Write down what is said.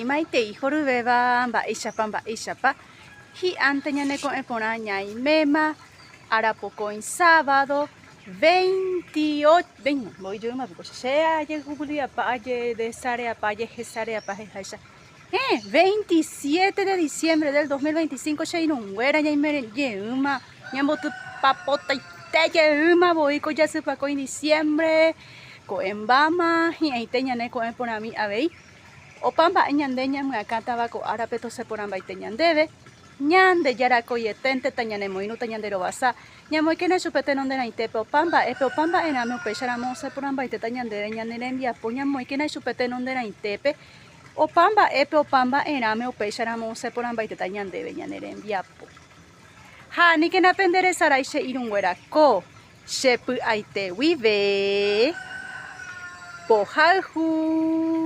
Maitei, Jorubeba, Baishapa. Y antes ya con el poraña y mema, Arapoco en sábado, 28, ven, voy yo más, porque sea, ayer Julia, ayer de Sarea, ayer Gesarea, Pajeja. 27 de diciembre del 2025, Shainun, Wera, Yaimer, Yeuma, Yambotu Papota y Teyeuma, voy con ya se pacó en diciembre, con Bama, y ahí teñané con el porami, a ver. Opamba ñandeña acá tabaco arapeto se poran baiteñan debe ñande yarako yetente tañane moinu tañandero basa ñamoy que na chupete non de na itepe opamba ename upecharamo se poran baite tañandere ñanerembia puña moy que na chupete non de na itepe opamba ename upecharamo se poran baite tañandebe ñanerembia po ha ni que na pendere saraiche irunguerako shepu aite wive pojalhu